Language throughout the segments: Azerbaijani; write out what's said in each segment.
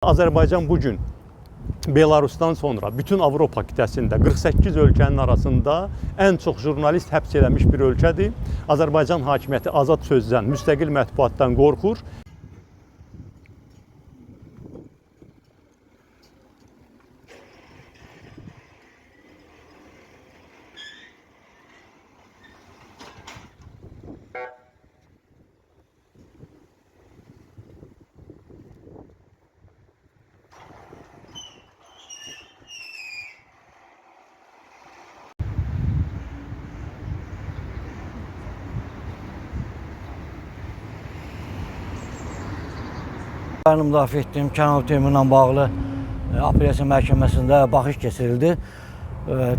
Azərbaycan bugün Belarusdan sonra bütün Avropa qitəsində 48 ölkənin arasında ən çox jurnalist həbs edilmiş bir ölkədir. Azərbaycan hakimiyyəti azad sözdən, müstəqil mətbuatdan qorxur. Müdafiə etdiyim Kənan Teymurla bağlı apellyasiya məhkəməsində baxış keçirildi.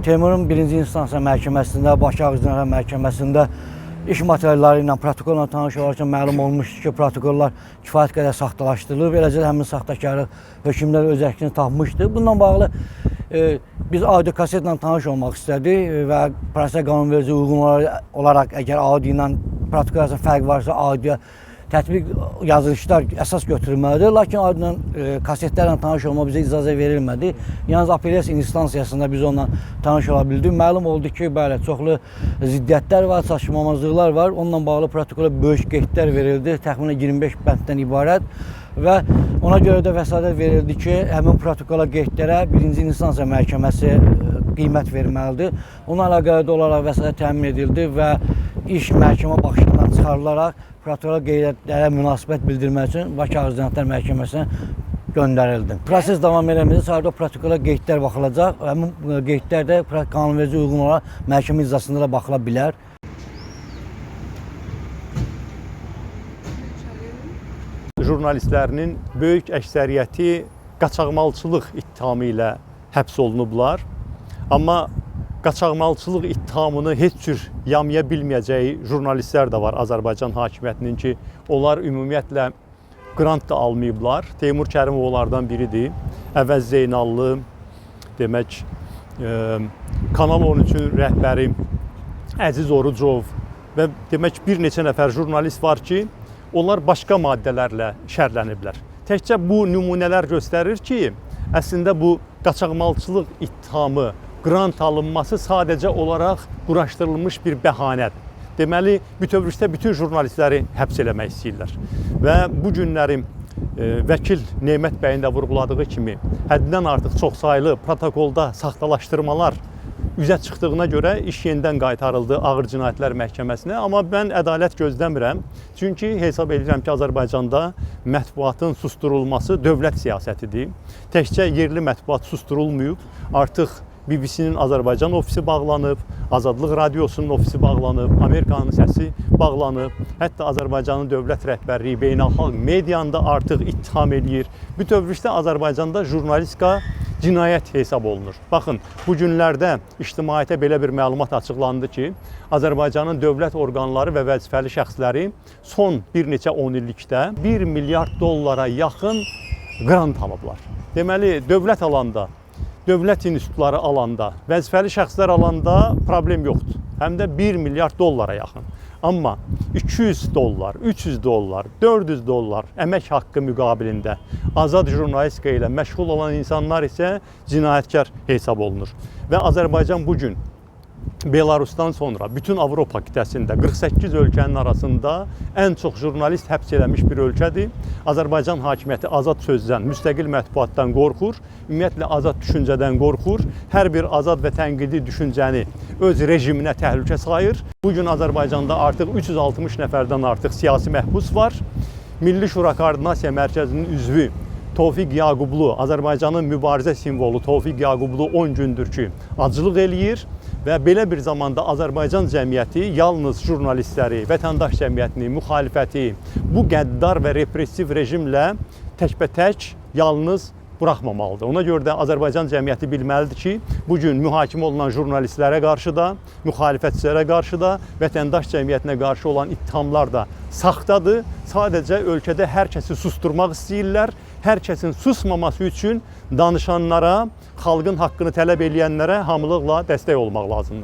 Teymurun birinci instansiya məhkəməsində, Bakı Ağır Cinayətlər Məhkəməsində iş materialları ilə, protokolla tanış olarkən məlum olmuşdu ki, protokollar kifayət qədər saxtalaşdırılıb. Eləcə də həmin saxtakarlıq hökmlər öz əksini tapmışdı. Bununla bağlı biz audio kasetlə tanış olmaq istədik və proses qanunverici uyğun olaraq əgər audio ilə protokol arasında fərq varsa audio tətbiq yazılışlar əsas götürülməlidir. Lakin aydın kasetlərlə tanış olma bizə icazə verilmədi. Yalnız apellyasiya instansiyasında biz onunla tanış ola bildik. Məlum oldu ki, bəli, çoxlu ziddiyyətlər var, çatışmamazlıqlar var. Onunla bağlı protokola böyük qeydlər verildi. Təxminən 25 bənddən ibarət. Və ona görə də vəsatət verildi ki, həmin protokola qeydlərə birinci instansiya məhkəməsi qiymət verməlidir. Ona əlaqəli olaraq vəsatət təmin edildi və iş məhkəmə baxışından çıxarılaraq protokola qeydlərə münasibət bildirmək üçün Bakı Ağır Cinayətlər Məhkəməsinə göndərildi. Proses davam eləməkdə sadəcə protokola qeydlər baxılacaq. Həmin qeydlər də qanunverici uyğun olaraq məhkəmə iclasında da baxıla bilər. Jurnalistlərinin böyük əksəriyyəti qaçaqmalçılıq ittihamı ilə həbs olunublar. Amma qaçaqmalçılıq ittihamını heç cür yamaya bilməyəcəyi jurnalistlər də var Azərbaycan hakimiyyətinin ki, onlar ümumiyyətlə qrant da almayıblar. Teymur Kərimov onlardan biridir. Əvəz Zeynallı, demək, Kanal 13-ün rəhbəri Əziz Orucov və demək bir neçə nəfər jurnalist var ki, onlar başqa maddələrlə şərhləniblər. Təkcə bu nümunələr göstərir ki, əslində bu qaçaqmalçılıq ittihamı, qrant alınması sadəcə olaraq quraşdırılmış bir bəhanədir. Deməli, bütövlükdə bütün jurnalistləri həbs eləmək istəyirlər. Və bu günlərin vəkil Nemət bəyin də vurğuladığı kimi, həddindən artıq çoxsaylı protokolda saxtalaşdırmalar üzə çıxdığına görə iş yenidən qaytarıldı Ağır Cinayətlər Məhkəməsinə. Amma mən ədalət gözləmirəm. Çünki hesab edirəm ki, Azərbaycanda mətbuatın susturulması dövlət siyasətidir. Təkcə yerli mətbuat susturulmayıb, artıq BBC-nin Azərbaycan ofisi bağlanıb, Azadlıq Radiosunun ofisi bağlanıb, Amerikanın səsi bağlanıb, hətta Azərbaycanın dövlət rəhbərliyi beynəlxalq medianda artıq ittiham eləyir. Bütövlükdə Azərbaycanda jurnalistika cinayət hesab olunur. Baxın, bu günlərdə ictimaiyyətə belə bir məlumat açıqlandı ki, Azərbaycanın dövlət orqanları və vəzifəli şəxsləri son bir neçə 10 illikdə 1 milyard dollara yaxın qrant alıblar. Deməli, dövlət alanda, dövlət institutları alanda, vəzifəli şəxslər alanda problem yoxdur. Həm də 1 milyard dollara yaxın. Amma 200 dollar, 300 dollar, 400 dollar əmək haqqı müqabilində azad jurnalistika ilə məşğul olan insanlar isə cinayətkar hesab olunur. Və Azərbaycan bugün Belarusdan sonra bütün Avropa qitəsində 48 ölkənin arasında ən çox jurnalist həbs edilmiş bir ölkədir. Azərbaycan hakimiyyəti azad sözdən, müstəqil mətbuatdan qorxur, ümumiyyətlə azad düşüncədən qorxur, hər bir azad və tənqidi düşüncəni öz rejiminə təhlükə sayır. Bugün Azərbaycanda artıq 360 nəfərdən artıq siyasi məhbus var. Milli Şura Koordinasiya Mərkəzinin üzvü Tofiq Yaqublu, Azərbaycanın mübarizə simvolu Tofiq Yaqublu 10 gündür ki, acılıq eləyir. Və belə bir zamanda Azərbaycan cəmiyyəti yalnız jurnalistləri, vətəndaş cəmiyyətini, müxalifəti bu qəddar və repressiv rejimlə təkbətək yalnız buraxmamalıdır. Ona görə də Azərbaycan cəmiyyəti bilməlidir ki, bugün mühakimə olunan jurnalistlərə qarşı da, müxalifətçilərə qarşı da, vətəndaş cəmiyyətinə qarşı olan ittihamlar da saxtadır. Sadəcə ölkədə hər kəsi susturmaq istəyirlər. Hər kəsin susmaması üçün danışanlara, xalqın haqqını tələb edənlərə hamılıqla dəstək olmaq lazımdır.